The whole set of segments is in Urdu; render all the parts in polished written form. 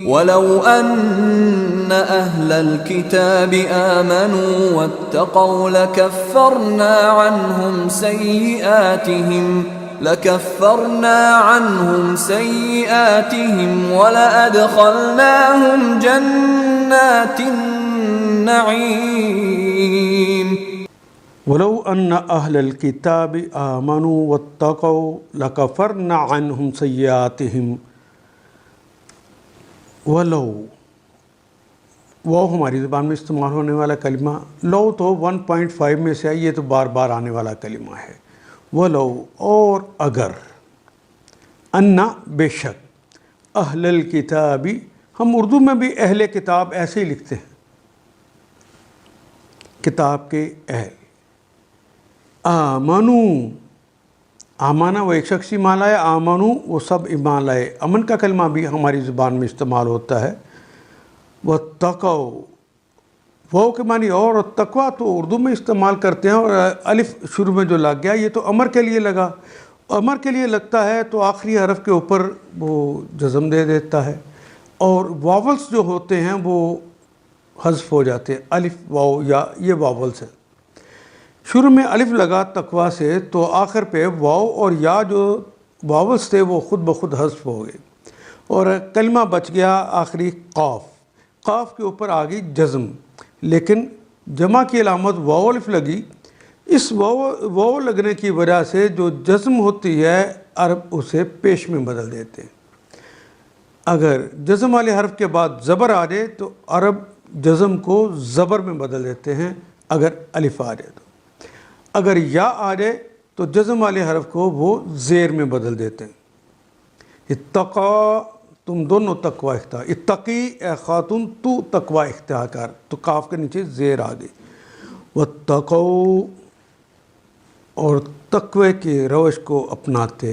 وَلَوْ أَنَّ أَهْلَ الْكِتَابِ آمَنُوا وَاتَّقَوْا لَكَفَّرْنَا عَنْهُمْ سَيِّئَاتِهِمْ وَلَأَدْخَلْنَاهُمْ جَنَّاتِ النَّعِيمِ وَلَوْ أَنَّ أَهْلَ الْكِتَابِ آمَنُوا وَاتَّقَوْا لَكَفَّرْنَا عَنْهُمْ سَيِّئَاتِهِمْ ولو، وہ ہماری زبان میں استعمال ہونے والا کلمہ، لو تو 1.5 میں سے ہے، یہ تو بار بار آنے والا کلمہ ہے۔ ولو، اور اگر، انا، بے شک، اہل الکتابی، ہم اردو میں بھی اہل کتاب ایسے ہی لکھتے ہیں، کتاب کے اہل۔ آمنو، آمانہ وہ ایک شخص ایمان لائے، آمنو وہ سب ایمان لائے۔ امن کا کلمہ بھی ہماری زبان میں استعمال ہوتا ہے۔ واتقوا، واو کے معنی اور تقویٰ تو اردو میں استعمال کرتے ہیں، اور الف شروع میں جو لگ گیا یہ تو امر کے لیے لگا، امر کے لیے لگتا ہے تو آخری حرف کے اوپر وہ جزم دے دیتا ہے، اور واولس جو ہوتے ہیں وہ حذف ہو جاتے ہیں، الف واو یا، یہ واولس ہیں۔ شروع میں الف لگا تقویٰ سے تو آخر پہ واو اور یا جو واولس تھے وہ خود بخود حذف ہو گئے، اور کلمہ بچ گیا آخری قاف، قاف کے اوپر آ گئی جزم، لیکن جمع کی علامت واو الف لگی، اس واو لگنے کی وجہ سے جو جزم ہوتی ہے عرب اسے پیش میں بدل دیتے ہیں۔ اگر جزم والے حرف کے بعد زبر آ جائے تو عرب جزم کو زبر میں بدل دیتے ہیں، اگر الف آ جائے تو۔ اگر یا آ جائے تو جزم والے حرف کو وہ زیر میں بدل دیتے ہیں۔ اتقا، تم دونوں تقوی اختیار، اتقی اے خاتون تو تقوی اختیار کر، تو کاف کے نیچے زیر آ گئی۔ واتقوا، اور تقوی کی روش کو اپناتے،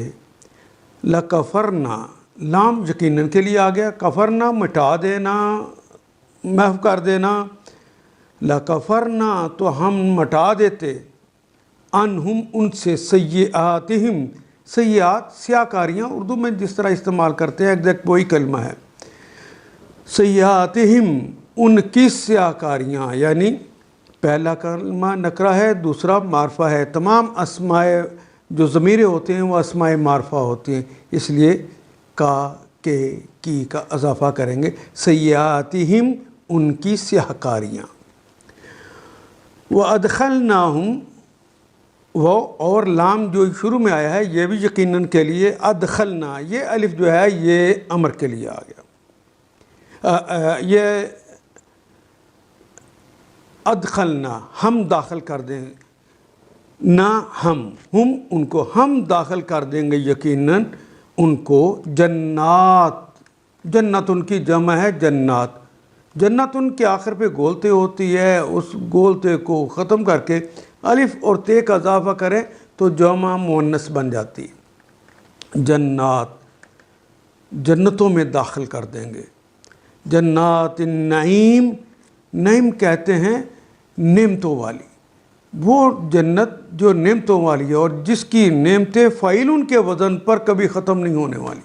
لکفرنا، لام یقیناً کے لیے آ گیا، کفرنا مٹا دینا، محو کر دینا، لکفرنا تو ہم مٹا دیتے، انہم ان سے، سیئاتہم، سیئات سیاہ کاریاں اردو میں جس طرح استعمال کرتے ہیں ایگزیکٹ وہی کلمہ ہے، سیئاتہم ان کی سیاہ کاریاں، یعنی پہلا کلمہ نکرہ ہے، دوسرا معرفہ ہے، تمام اسماء جو ضمیریں ہوتے ہیں وہ اسماء معرفہ ہوتی ہیں، اس لیے کا، کے، کی کا اضافہ کریں گے، سیئاتہم ان کی سیاہ کاریاں۔ وَأَدْخَلْنَاهُمْ، وہ اور لام جو شروع میں آیا ہے یہ بھی یقیناً کے لیے، ادخلنا، یہ الف جو ہے یہ امر کے لیے آ گیا، یہ ادخلنا ہم داخل کر دیں، نہ ہم ان کو ہم داخل کر دیں گے یقیناً ان کو، جنات، جنت ان کی جمع ہے جنات، جنت ان کے آخر پہ گولتے ہوتی ہے، اس گولتے کو ختم کر کے الف اور تے کا اضافہ کریں تو جمع مؤنث بن جاتی ہے، جنات، جنتوں میں داخل کر دیں گے، جنات النعیم، نعیم کہتے ہیں نعمتوں والی، وہ جنت جو نعمتوں والی ہے اور جس کی نعمتیں فاعلن کے وزن پر کبھی ختم نہیں ہونے والی،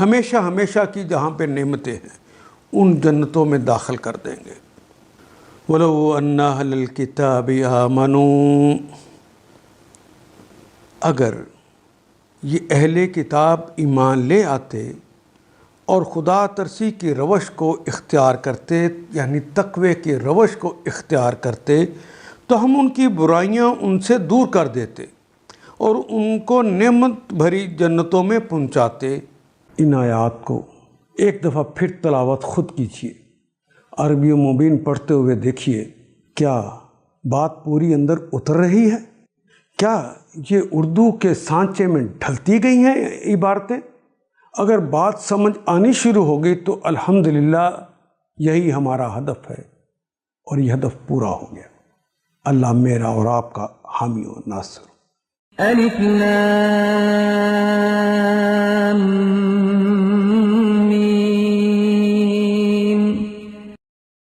ہمیشہ ہمیشہ کی جہاں پہ نعمتیں ہیں ان جنتوں میں داخل کر دیں گے۔ وَلَوْ أَنَّ أَهْلَ الْكِتَابِ آمَنُوا، اگر یہ اہل کتاب ایمان لے آتے اور خدا ترسی کی روش کو اختیار کرتے، یعنی تقوی کی روش کو اختیار کرتے، تو ہم ان کی برائیاں ان سے دور کر دیتے اور ان کو نعمت بھری جنتوں میں پہنچاتے۔ ان آیات کو ایک دفعہ پھر تلاوت خود کیجیے، عربی مبین پڑھتے ہوئے دیکھیے، کیا بات پوری اندر اتر رہی ہے؟ کیا یہ اردو کے سانچے میں ڈھلتی گئی ہیں عبارتیں؟ اگر بات سمجھ آنی شروع ہو گئی تو الحمدللہ یہی ہمارا ہدف ہے، اور یہ ہدف پورا ہو گیا۔ اللہ میرا اور آپ کا حامی و ناصر۔ الف لام